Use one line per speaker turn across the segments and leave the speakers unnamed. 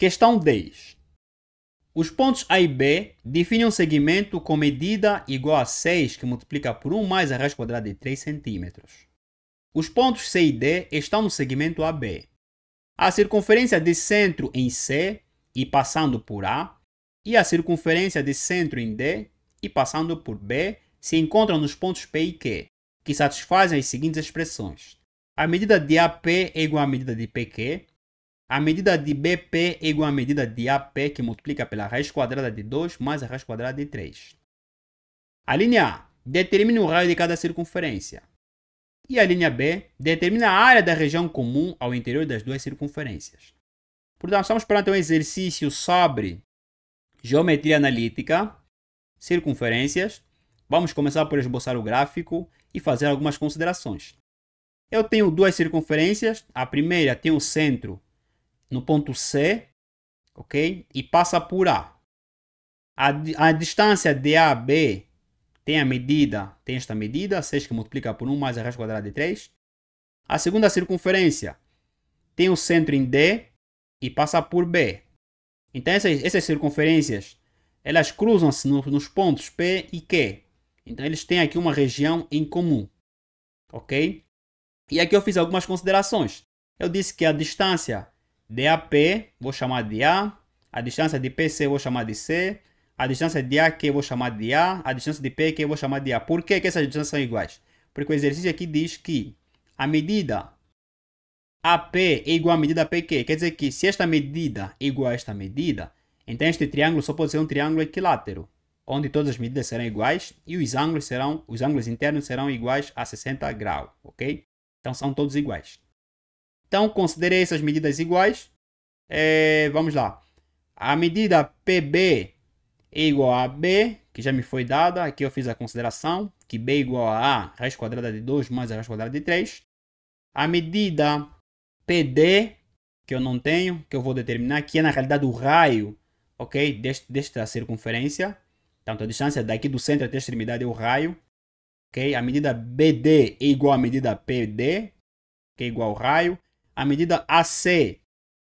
Questão 10. Os pontos A e B definem um segmento com medida igual a 6, que multiplica por 1 mais a raiz quadrada de 3 centímetros. Os pontos C e D estão no segmento AB. A circunferência de centro em C e passando por A e a circunferência de centro em D e passando por B se encontram nos pontos P e Q, que satisfazem as seguintes expressões. A medida de AP é igual à medida de PQ. A medida de BP é igual à medida de AP, que multiplica pela raiz quadrada de 2 mais a raiz quadrada de 3. A linha A determina o raio de cada circunferência. E a linha B determina a área da região comum ao interior das duas circunferências. Portanto, estamos perante um exercício sobre geometria analítica, circunferências. Vamos começar por esboçar o gráfico e fazer algumas considerações. Eu tenho duas circunferências. A primeira tem o centro no ponto C, ok? E passa por A. A distância de A a B tem esta medida, 6 que multiplica por 1 mais a raiz quadrada de 3. A segunda circunferência tem o centro em D e passa por B. Então essas circunferências, elas cruzam-se nos pontos P e Q. Então eles têm aqui uma região em comum, ok? E aqui eu fiz algumas considerações. Eu disse que a distância de AP, vou chamar de A. A distância de PC, vou chamar de C. A distância de AQ, vou chamar de A. A distância de PQ, vou chamar de A. Por que essas distâncias são iguais? Porque o exercício aqui diz que a medida AP é igual à medida PQ. Quer dizer que se esta medida é igual a esta medida, então este triângulo só pode ser um triângulo equilátero, onde todas as medidas serão iguais e os ângulos internos serão iguais a 60 graus, ok? Então são todos iguais. Então, considerei essas medidas iguais. Vamos lá. A medida PB é igual a B, que já me foi dada. Aqui eu fiz a consideração que B é igual a A, raiz quadrada de 2 mais a raiz quadrada de 3. A medida PD, que eu não tenho, que eu vou determinar, que é na realidade o raio, ok, desta circunferência. Então, a distância daqui do centro até a extremidade é o raio. Okay? A medida BD é igual à medida PD, que é igual ao raio. A medida AC é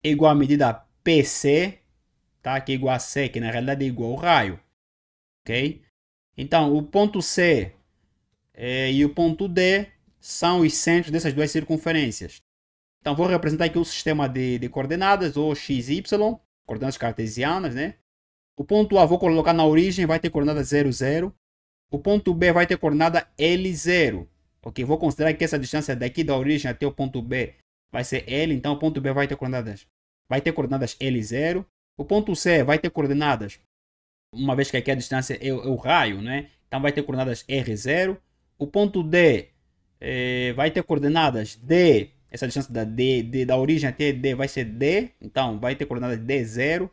igual à medida PC, tá? Que é igual a C, que na realidade é igual ao raio. Ok? Então, o ponto C e o ponto D são os centros dessas duas circunferências. Então, vou representar aqui o sistema de coordenadas, ou x, y, coordenadas cartesianas, né? O ponto A vou colocar na origem, vai ter coordenada 0, 0. O ponto B vai ter coordenada L0. Ok? Vou considerar que essa distância daqui da origem até o ponto B vai ser L, então o ponto B vai ter coordenadas L0. O ponto C vai ter coordenadas, uma vez que aqui a distância é o raio, né? Então vai ter coordenadas R0. O ponto D vai ter coordenadas D, essa distância da origem até D vai ser D, então vai ter coordenadas D0.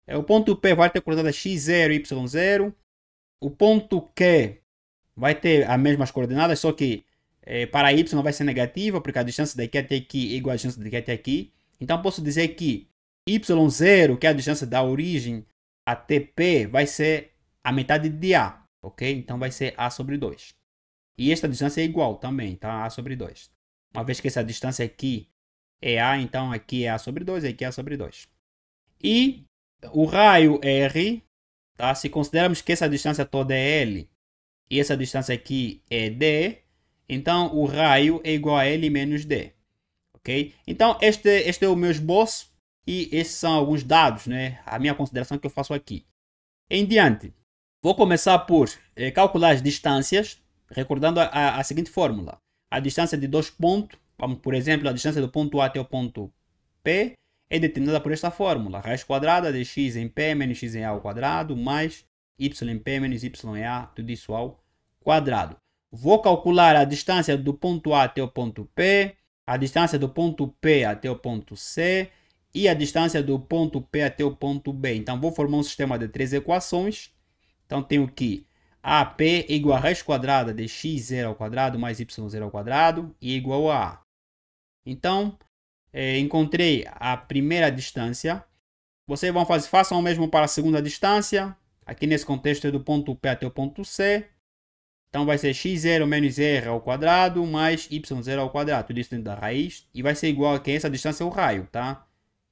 O ponto P vai ter coordenadas X0 e Y0. O ponto Q vai ter as mesmas coordenadas, só que para y vai ser negativa, porque a distância daqui até aqui é igual à distância daqui até aqui. Então posso dizer que y0, que é a distância da origem até P, vai ser a metade de A, ok? Então vai ser A sobre 2. E esta distância é igual também, tá? A sobre 2. Uma vez que essa distância aqui é A, então aqui é A sobre 2, aqui é A sobre 2. E o raio R, tá? Se considerarmos que essa distância toda é L e essa distância aqui é D, então o raio é igual a L menos D. Ok? Então este é o meu esboço e esses são alguns dados, né? A minha consideração que eu faço aqui. Em diante, vou começar por calcular as distâncias, recordando a seguinte fórmula. A distância de dois pontos, vamos, por exemplo, a distância do ponto A até o ponto P, é determinada por esta fórmula. Raiz quadrada de x em P menos x em A ao quadrado, mais y em P menos y em A, tudo isso ao quadrado. Vou calcular a distância do ponto A até o ponto P, a distância do ponto P até o ponto C e a distância do ponto P até o ponto B. Então, vou formar um sistema de três equações. Então, tenho que AP é igual a raiz quadrada de x0 ao quadrado mais y0 ao quadrado e é igual a A. Então, encontrei a primeira distância. Vocês vão façam o mesmo para a segunda distância. Aqui nesse contexto é do ponto P até o ponto C. Então vai ser x0 menos r ao quadrado mais y0 ao quadrado. Tudo isso dentro da raiz. E vai ser igual a que essa distância é o raio, tá?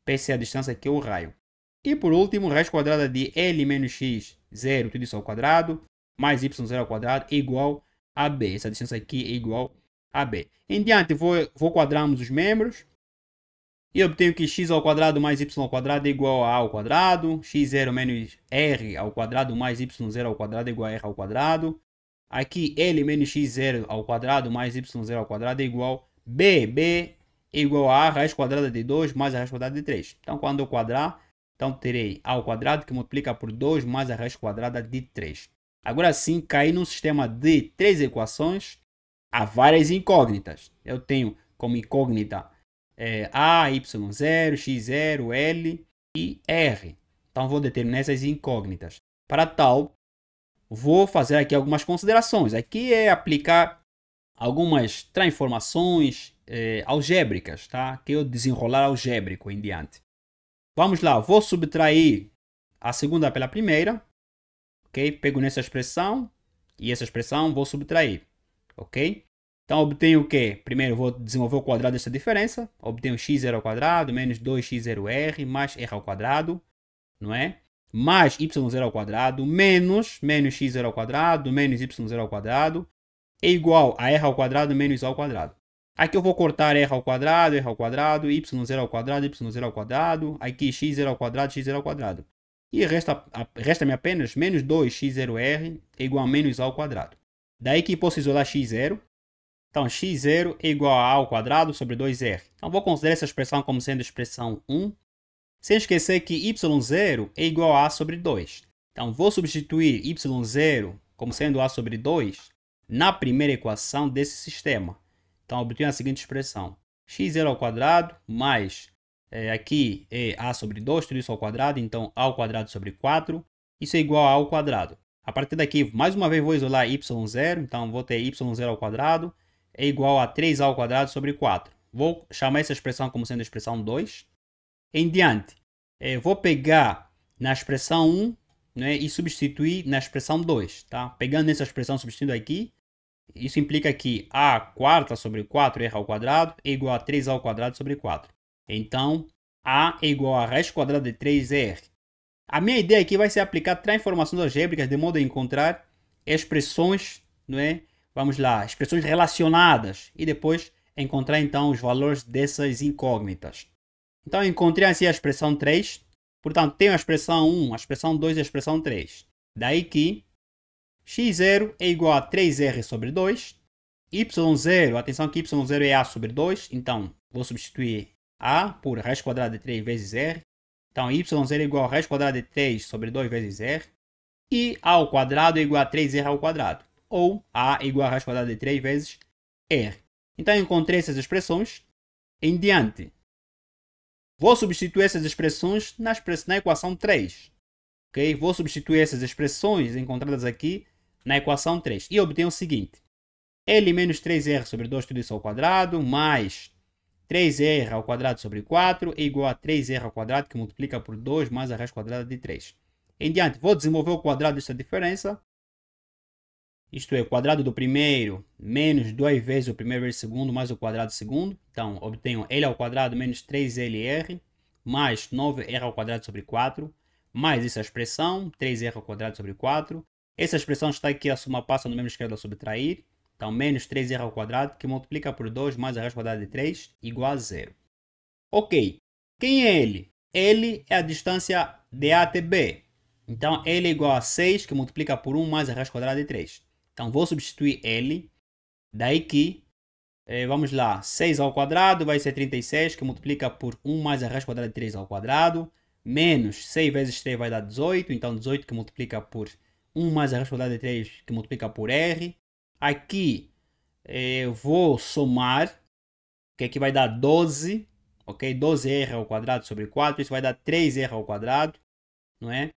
PC é a distância que é o raio. E por último, raiz quadrada de L menos X, 0, tudo isso ao quadrado, mais Y0 ao quadrado, é igual a B. Essa distância aqui é igual a B. Em diante, vou quadrarmos os membros. E eu obtenho que x ao quadrado mais y ao quadrado é igual a a ao quadrado. x0 menos r ao quadrado mais y0 ao quadrado é igual a r ao quadrado. Aqui, L menos x0 ao quadrado mais y0 ao quadrado é igual a B. B é igual a raiz quadrada de 2 mais a raiz quadrada de 3. Então, quando eu quadrar, então terei a ao quadrado que multiplica por 2 mais a raiz quadrada de 3. Agora sim, caí num sistema de 3 equações. Há várias incógnitas. Eu tenho como incógnita A, Y0, X0, L e R. Então, vou determinar essas incógnitas. Para tal, vou fazer aqui algumas considerações. Aqui é aplicar algumas transformações algébricas, tá? Que eu desenrolar algébrico em diante. Vamos lá, vou subtrair a segunda pela primeira. Ok? Pego nessa expressão e essa expressão vou subtrair. Ok? Então, obtenho o quê? Primeiro, vou desenvolver o quadrado dessa diferença. Obtenho x0 ao quadrado menos 2x0r mais r ao quadrado, não é? Mais y0 ao quadrado menos x0 ao quadrado menos y0 ao quadrado é igual a r ao quadrado menos a ao quadrado. Aqui eu vou cortar r ao quadrado, y0 ao quadrado, y0 ao quadrado. Aqui x0 ao quadrado, x0 ao quadrado. E resta-me apenas menos 2x0r é igual a menos a ao quadrado. Daí que posso isolar x0. Então, x0 é igual a ao quadrado sobre 2r. Então, vou considerar essa expressão como sendo a expressão 1. Sem esquecer que y0 é igual a sobre 2. Então, vou substituir y0 como sendo a sobre 2 na primeira equação desse sistema. Então, obtenho a seguinte expressão. x0 ao quadrado mais, aqui é a sobre 2, tudo isso ao quadrado. Então, a ao quadrado sobre 4. Isso é igual a ao quadrado. A partir daqui, mais uma vez, vou isolar y0. Então, vou ter y0 ao quadrado é igual a 3a ao quadrado sobre 4. Vou chamar essa expressão como sendo a expressão 2. Em diante, vou pegar na expressão 1, né, e substituir na expressão 2. Tá? Pegando essa expressão, substituindo aqui, isso implica que a quarta sobre 4r ao quadrado é igual a 3a ao quadrado sobre 4. Então, a é igual a raiz quadrada de 3r. A minha ideia aqui vai ser aplicar transformações algébricas de modo a encontrar expressões, não é? Vamos lá, expressões relacionadas e depois encontrar então os valores dessas incógnitas. Então, encontrei assim a expressão 3. Portanto, tenho a expressão 1, a expressão 2 e a expressão 3. Daí que x0 é igual a 3r sobre 2. y0, atenção que y0 é a sobre 2. Então, vou substituir a por raiz quadrada de 3 vezes r. Então, y0 é igual a raiz quadrada de 3 sobre 2 vezes r. E a ao quadrado é igual a 3r ao quadrado. Ou a é igual a raiz quadrada de 3 vezes r. Então, encontrei essas expressões. Em diante, vou substituir essas expressões na equação 3. Okay? Vou substituir essas expressões encontradas aqui na equação 3. E obtenho o seguinte. L menos 3r sobre 2 tudo isso ao quadrado, mais 3r ao quadrado sobre 4 é igual a 3r ao quadrado, que multiplica por 2 mais a raiz quadrada de 3. Em diante, vou desenvolver o quadrado desta diferença. Isto é, o quadrado do primeiro menos 2 vezes o primeiro vezes o segundo mais o quadrado do segundo. Então, obtenho L ao quadrado menos 3LR mais 9R ao quadrado sobre 4. Mais essa expressão, 3R ao quadrado sobre 4. Essa expressão está aqui, a soma passa no membro esquerdo a subtrair. Então, menos 3R ao quadrado, que multiplica por 2 mais a raiz quadrada de 3, igual a 0. Ok. Quem é L? L é a distância de A até B. Então, L é igual a 6, que multiplica por 1 mais a raiz quadrada de 3. Então, vou substituir L. Daí que, vamos lá, 6 ao quadrado vai ser 36, que multiplica por 1 mais a raiz quadrada de 3 ao quadrado. Menos 6 vezes 3 vai dar 18. Então, 18 que multiplica por 1 mais a raiz quadrada de 3, que multiplica por R. Aqui, eu vou somar, que aqui vai dar 12. Ok? 12R ao quadrado sobre 4. Isso vai dar 3R ao quadrado. Não é?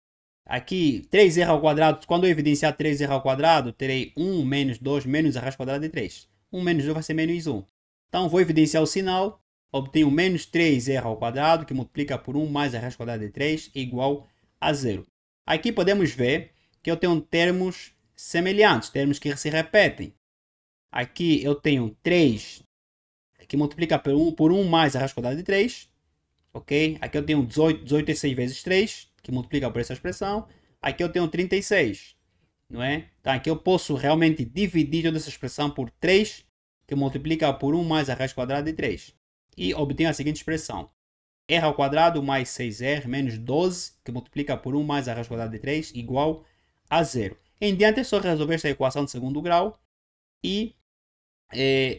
Aqui, 3r ao quadrado, quando eu evidenciar 3r ao quadrado, terei 1 menos 2 menos a raiz quadrada de 3. 1 menos 2 vai ser menos 1. Então, vou evidenciar o sinal, obtenho menos 3r ao quadrado, que multiplica por 1 mais a raiz quadrada de 3, igual a 0. Aqui podemos ver que eu tenho termos semelhantes, termos que se repetem. Aqui eu tenho 3, que multiplica por 1 mais a raiz quadrada de 3, ok? Aqui eu tenho 18, 18 é 6 vezes 3, que multiplica por essa expressão. Aqui eu tenho 36, não é? Então aqui eu posso realmente dividir toda essa expressão por 3, que multiplica por 1 mais a raiz quadrada de 3. E obtenho a seguinte expressão. R ao quadrado mais 6R menos 12, que multiplica por 1 mais a raiz quadrada de 3, igual a 0. Em diante é só resolver esta equação de segundo grau e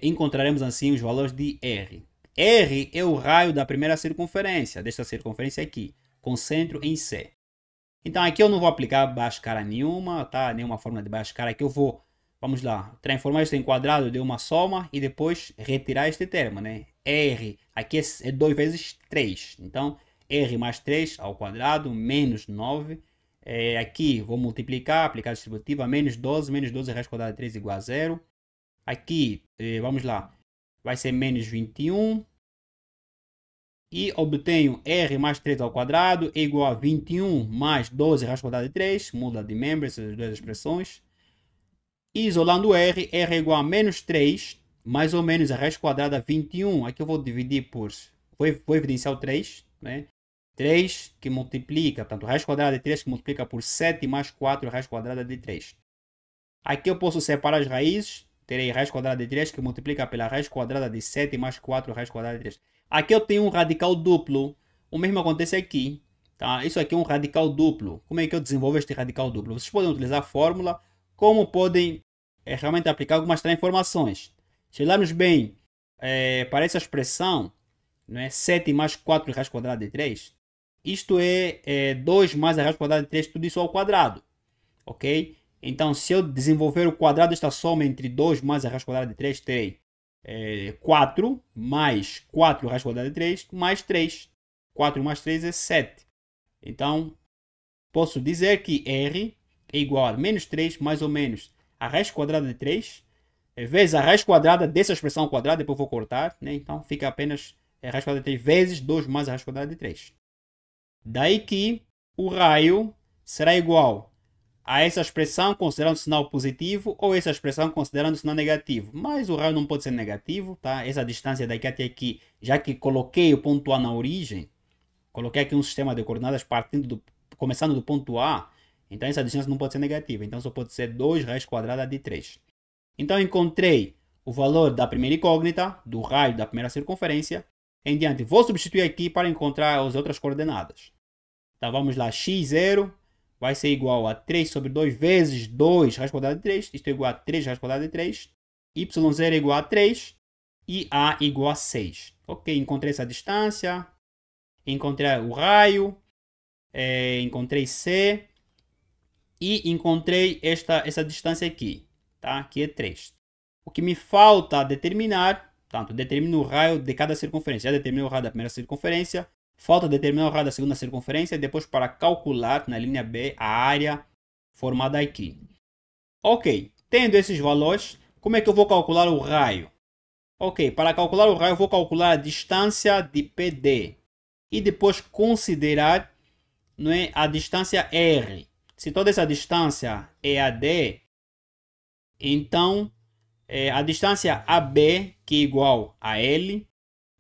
encontraremos assim os valores de R. R é o raio da primeira circunferência, desta circunferência aqui, com centro em C. Então aqui eu não vou aplicar Bhaskara nenhuma, tá? Nenhuma fórmula de Bhaskara. Aqui eu vou, vamos lá, transformar isso em quadrado de uma soma e depois retirar este termo, né? R, aqui é 2 vezes 3. Então, R mais 3 ao quadrado, menos 9. Aqui vou multiplicar, aplicar a distributiva, menos 12 raiz quadrada de 3 igual a 0. Aqui, vamos lá, vai ser menos 21. E obtenho R mais 3 ao quadrado é igual a 21 mais 12 raiz quadrada de 3. Muda de membro essas duas expressões. E isolando R, R é igual a menos 3, mais ou menos a raiz quadrada de 21. Aqui eu vou dividir por... Vou evidenciar o 3, né? 3 que multiplica, portanto, raiz quadrada de 3 que multiplica por 7 mais 4 raiz quadrada de 3. Aqui eu posso separar as raízes. Terei raiz quadrada de 3 que multiplica pela raiz quadrada de 7 mais 4 raiz quadrada de 3. Aqui eu tenho um radical duplo. O mesmo acontece aqui. Tá? Isso aqui é um radical duplo. Como é que eu desenvolvo este radical duplo? Vocês podem utilizar a fórmula, como podem realmente aplicar algumas transformações. Se olharmos bem para essa expressão, não é? 7 mais 4 raiz quadrada de 3, isto é 2 mais a raiz quadrada de 3, tudo isso ao quadrado. Ok? Então, se eu desenvolver o quadrado desta soma entre 2 mais a raiz quadrada de 3, terei 4 mais 4 raiz quadrada de 3 mais 3. 4 mais 3 é 7. Então, posso dizer que R é igual a menos 3 mais ou menos a raiz quadrada de 3 vezes a raiz quadrada dessa expressão ao quadrado, depois vou cortar, né? Então fica apenas a raiz quadrada de 3 vezes 2 mais a raiz quadrada de 3. Daí que o raio será igual a essa expressão considerando o sinal positivo ou essa expressão considerando o sinal negativo. Mas o raio não pode ser negativo, tá? Essa distância daqui até aqui, já que coloquei o ponto A na origem, coloquei aqui um sistema de coordenadas começando do ponto A, então essa distância não pode ser negativa. Então só pode ser 2 raiz quadrada de 3. Então encontrei o valor da primeira incógnita, do raio da primeira circunferência. Em diante, vou substituir aqui para encontrar as outras coordenadas. Então vamos lá, x0 vai ser igual a 3 sobre 2 vezes 2 raiz quadrada de 3. Isto é igual a 3 raiz quadrada de 3. y0 é igual a 3 e a igual a 6. Ok, encontrei essa distância. Encontrei o raio. Encontrei C. E encontrei essa distância aqui, tá? Que é 3. O que me falta determinar, tanto determino o raio de cada circunferência. Já determinei o raio da primeira circunferência. Falta determinar o raio da segunda circunferência. Depois para calcular na linha B a área formada aqui. Ok, tendo esses valores, como é que eu vou calcular o raio? Ok, para calcular o raio eu vou calcular a distância de PD. E depois considerar, não é, a distância R. Se toda essa distância é AD, então a distância AB, que é igual a L,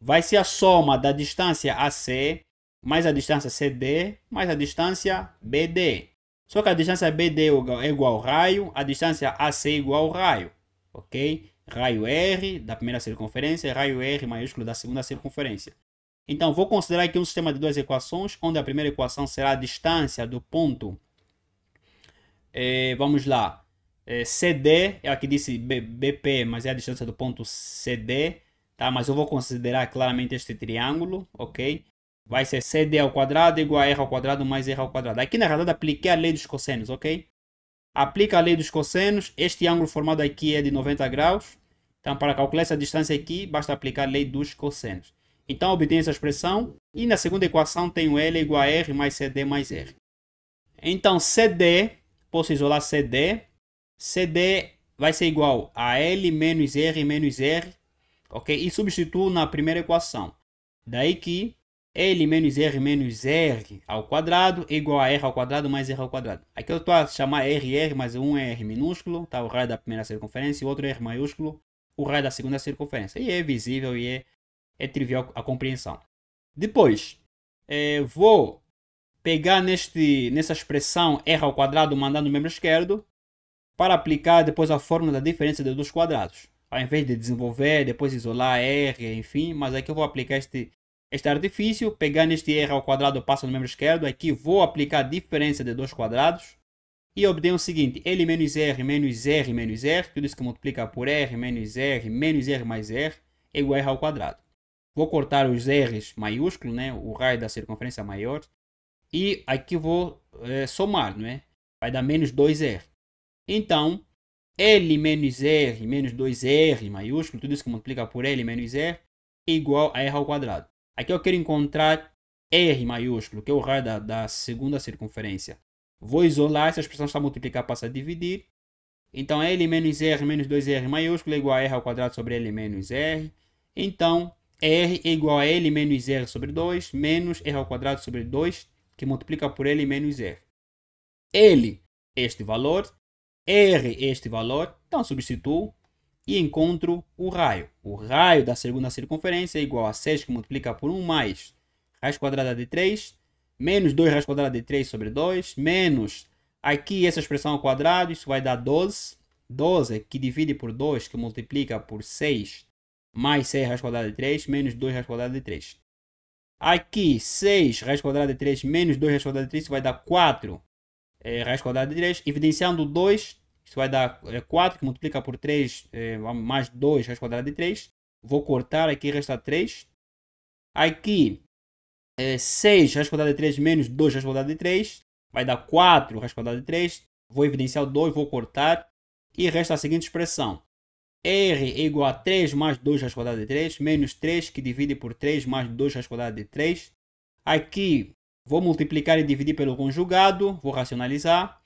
vai ser a soma da distância AC mais a distância CD mais a distância BD. Só que a distância BD é igual ao raio, a distância AC é igual ao raio. Ok? Raio R da primeira circunferência e raio R maiúsculo da segunda circunferência. Então, vou considerar aqui um sistema de duas equações, onde a primeira equação será a distância do ponto. Vamos lá. CD, aqui disse BP, mas é a distância do ponto CD. Tá? Mas eu vou considerar claramente este triângulo, ok? Vai ser CD ao quadrado igual a R ao quadrado mais R ao quadrado. Aqui na realidade apliquei a lei dos cossenos, ok? Aplica a lei dos cossenos. Este ângulo formado aqui é de 90 graus. Então, para calcular essa distância aqui, basta aplicar a lei dos cossenos. Então, obtenho essa expressão. E na segunda equação tenho L igual a R mais CD mais R. Então, CD, posso isolar CD. CD vai ser igual a L menos R menos R. Ok? E substituo na primeira equação. Daí que L menos R ao quadrado é igual a R ao quadrado mais R ao quadrado. Aqui eu estou a chamar R, mas um é R minúsculo, tá? O raio da primeira circunferência, e o outro é R maiúsculo, o raio da segunda circunferência. E é visível e é trivial a compreensão. Depois, Vou pegar nessa expressão r ao quadrado mandando o membro esquerdo para aplicar depois a fórmula da diferença de dois quadrados. Ao invés de desenvolver, depois isolar r, enfim, mas aqui eu vou aplicar este artifício, pegar neste r ao quadrado, passo no membro esquerdo, aqui vou aplicar a diferença de dois quadrados e obtenho o seguinte, L menos R menos R menos R, tudo isso que multiplica por R menos R mais R é igual a R ao quadrado. Vou cortar os R's maiúsculos, né, o raio da circunferência maior, e aqui vou somar, né, vai dar menos 2R. Então, L menos R menos 2R maiúsculo, tudo isso que multiplica por L menos R, é igual a R ao quadrado. Aqui eu quero encontrar R maiúsculo, que é o raio da segunda circunferência. Vou isolar, essa expressão está a multiplicar, passa a dividir. Então, L menos R menos 2R maiúsculo é igual a R ao quadrado sobre L menos R. Então, R é igual a L menos R sobre 2 menos R ao quadrado sobre 2, que multiplica por L menos R. L, este valor. R, este valor. Então, substituo e encontro o raio. O raio da segunda circunferência é igual a 6, que multiplica por 1 mais raiz quadrada de 3, menos 2 raiz quadrada de 3 sobre 2, menos aqui essa expressão ao quadrado, isso vai dar 12. 12 que divide por 2, que multiplica por 6, mais 6 raiz quadrada de 3, menos 2 raiz quadrada de 3. Aqui, 6 raiz quadrada de 3 menos 2 raiz quadrada de 3, isso vai dar 4 raiz quadrada de 3. Evidenciando 2, isso vai dar 4, que multiplica por 3, mais 2 raiz quadrada de 3. Vou cortar, aqui resta 3. Aqui, 6 raiz quadrada de 3 menos 2 raiz quadrada de 3. Vai dar 4 raiz quadrada de 3. Vou evidenciar o 2, vou cortar. E resta a seguinte expressão. R é igual a 3 mais 2 raiz quadrada de 3, menos 3, que divide por 3 mais 2 raiz quadrada de 3. Aqui, vou multiplicar e dividir pelo conjugado, vou racionalizar.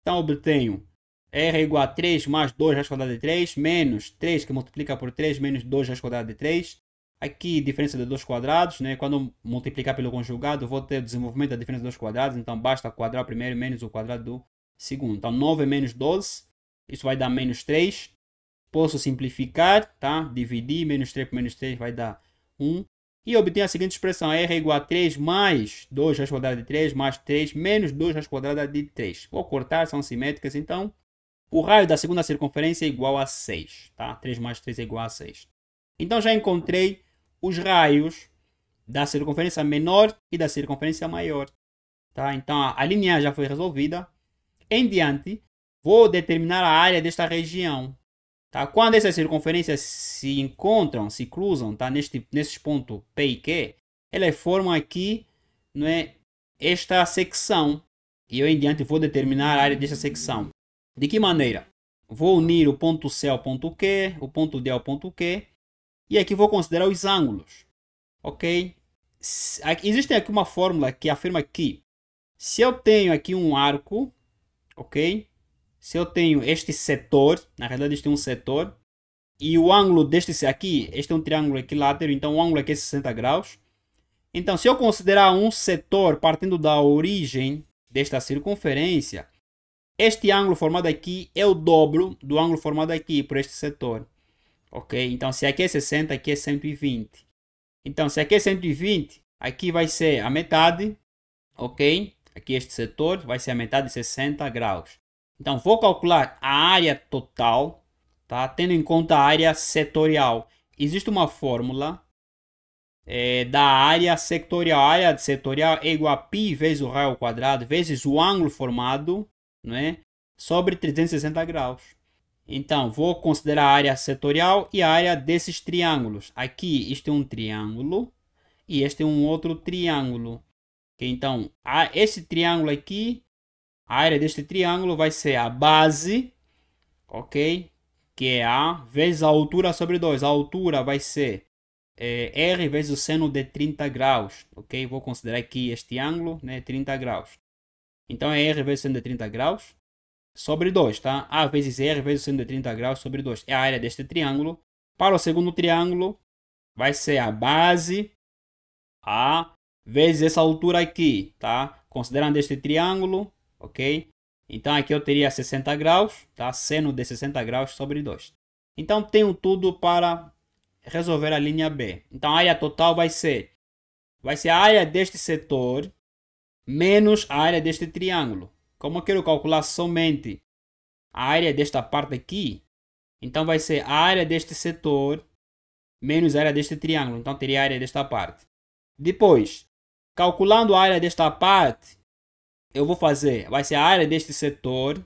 Então, obtenho R é igual a 3 mais 2 raiz quadrada de 3, menos 3, que multiplica por 3, menos 2 raiz quadrada de 3. Aqui, diferença de dois quadrados, né? Quando multiplicar pelo conjugado, vou ter o desenvolvimento da diferença de dois quadrados. Então, basta quadrar o primeiro menos o quadrado do segundo. Então, 9 menos 12, isso vai dar menos 3. Posso simplificar, tá? Dividir, menos 3 por menos 3 vai dar 1. E obtenho a seguinte expressão, R é igual a 3 mais 2 raiz quadrada de 3, mais 3, menos 2 raiz quadrada de 3. Vou cortar, são simétricas, então o raio da segunda circunferência é igual a 6, tá? 3 mais 3 é igual a 6. Então já encontrei os raios da circunferência menor e da circunferência maior, tá? Então a linha já foi resolvida. Em diante, vou determinar a área desta região. Tá? Quando essas circunferências se encontram, se cruzam, tá? Nesses pontos P e Q, elas formam aqui, não é, esta secção. E eu em diante vou determinar a área desta secção. De que maneira? Vou unir o ponto C ao ponto Q, o ponto D ao ponto Q. E aqui vou considerar os ângulos. Ok? Existe aqui uma fórmula que afirma que se eu tenho aqui um arco, ok? Se eu tenho este setor, na realidade este é um setor, e o ângulo deste aqui, este é um triângulo equilátero, então o ângulo aqui é 60 graus. Então, se eu considerar um setor partindo da origem desta circunferência, este ângulo formado aqui é o dobro do ângulo formado aqui por este setor. Ok? Então, se aqui é 60, aqui é 120. Então, se aqui é 120, aqui vai ser a metade, ok? Aqui este setor vai ser a metade de 60 graus. Então, vou calcular a área total, tá? Tendo em conta a área setorial. Existe uma fórmula da área sectorial. A área setorial é igual a π vezes o raio ao quadrado, vezes o ângulo formado, né, sobre 360 graus. Então, vou considerar a área setorial e a área desses triângulos. Aqui, este é um triângulo e este é um outro triângulo. Então, esse triângulo aqui, a área deste triângulo vai ser a base, ok? Que é A, vezes a altura sobre 2. A altura vai ser R vezes o seno de 30 graus, ok? Vou considerar aqui este ângulo, né? 30 graus. Então, é R vezes o seno de 30 graus sobre 2, tá? A vezes R vezes o seno de 30 graus sobre 2. É a área deste triângulo. Para o segundo triângulo, vai ser a base A vezes essa altura aqui, tá? Considerando este triângulo, ok? Então aqui eu teria 60 graus, tá? Seno de 60 graus sobre 2. Então tenho tudo para resolver a linha B. Então a área total vai ser vai ser a área deste setor menos a área deste triângulo. Como eu quero calcular somente a área desta parte aqui, então vai ser a área deste setor menos a área deste triângulo. Então teria a área desta parte. Depois, calculando a área desta parte, eu vou fazer, vai ser a área deste setor,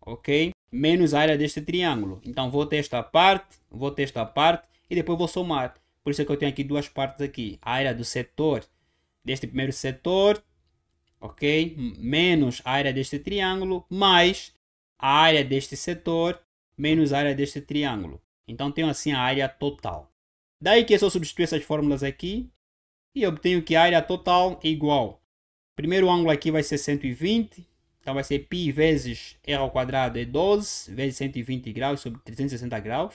ok? Menos a área deste triângulo. Então vou ter esta parte, vou ter esta parte e depois vou somar. Por isso é que eu tenho aqui duas partes aqui. A área do setor, deste primeiro setor, ok? Menos a área deste triângulo, mais a área deste setor, menos a área deste triângulo. Então tenho assim a área total. Daí que eu só substituir essas fórmulas aqui e obtenho que a área total é igual. Primeiro ângulo aqui vai ser 120, então vai ser π vezes r ao quadrado é 12 vezes 120 graus sobre 360 graus,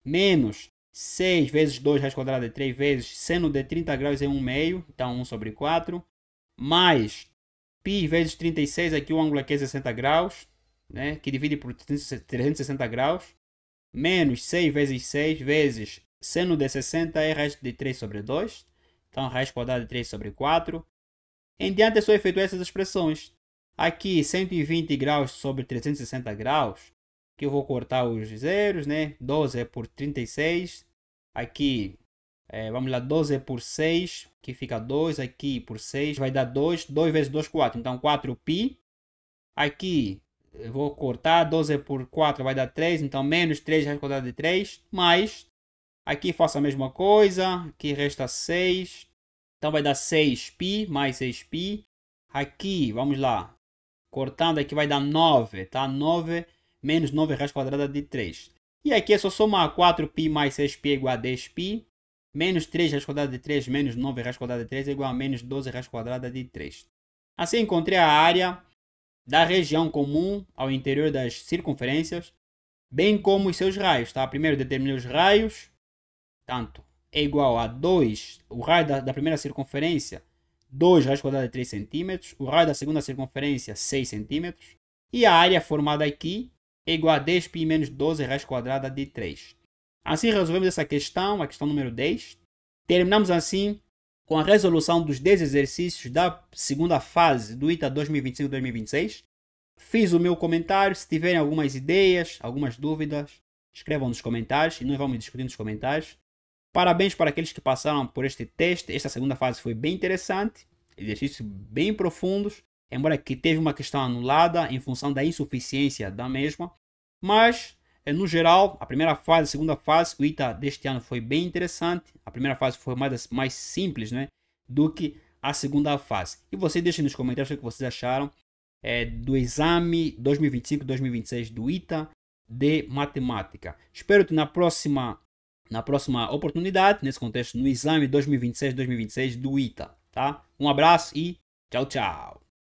menos 6 vezes 2 raiz quadrada é 3 vezes seno de 30 graus é 1 meio, então 1 sobre 4, mais π vezes 36, aqui o ângulo aqui é 60 graus, né, que divide por 360 graus, menos 6 vezes 6 vezes seno de 60 é raiz de 3 sobre 2, então raiz quadrada de 3 sobre 4. Em diante é só efetuar essas expressões. Aqui 120 graus sobre 360 graus, que eu vou cortar os zeros, né? 12 é por 36. Aqui, vamos lá, 12 é por 6, que fica 2. Aqui por 6 vai dar 2. 2 vezes 2, 4. Então 4π. Aqui eu vou cortar, 12 é por 4 vai dar 3. Então menos 3 raiz quadrada de 3. Mais, aqui faço a mesma coisa. Aqui resta 6. Então vai dar 6π mais 6π. Aqui, vamos lá. Cortando aqui vai dar 9, tá? 9 menos 9 raiz quadrada de 3. E aqui é só somar 4π mais 6π é igual a 10π. Menos 3 raiz quadrada de 3 menos 9 raiz quadrada de 3 é igual a menos 12 raiz quadrada de 3. Assim encontrei a área da região comum ao interior das circunferências, bem como os seus raios, tá? Primeiro determinei os raios, tanto é igual a 2, o raio da primeira circunferência, 2 raiz quadrada de 3 cm, o raio da segunda circunferência, 6 cm, e a área formada aqui é igual a 10π menos 12 raiz quadrada de 3. Assim resolvemos essa questão, a questão número 10. Terminamos assim com a resolução dos 10 exercícios da segunda fase do ITA 2025-2026. Fiz o meu comentário, se tiverem algumas ideias, algumas dúvidas, escrevam nos comentários e nós vamos discutir nos comentários. Parabéns para aqueles que passaram por este teste. Esta segunda fase foi bem interessante. Exercícios bem profundos. Embora que teve uma questão anulada em função da insuficiência da mesma. Mas, no geral, a primeira fase, a segunda fase, o ITA deste ano foi bem interessante. A primeira fase foi mais simples, né, do que a segunda fase. E vocês deixem nos comentários o que vocês acharam do exame 2025-2026 do ITA de matemática. Espero que na próxima oportunidade, nesse contexto, no exame 2026-2026 do ITA, tá? Um abraço e tchau, tchau!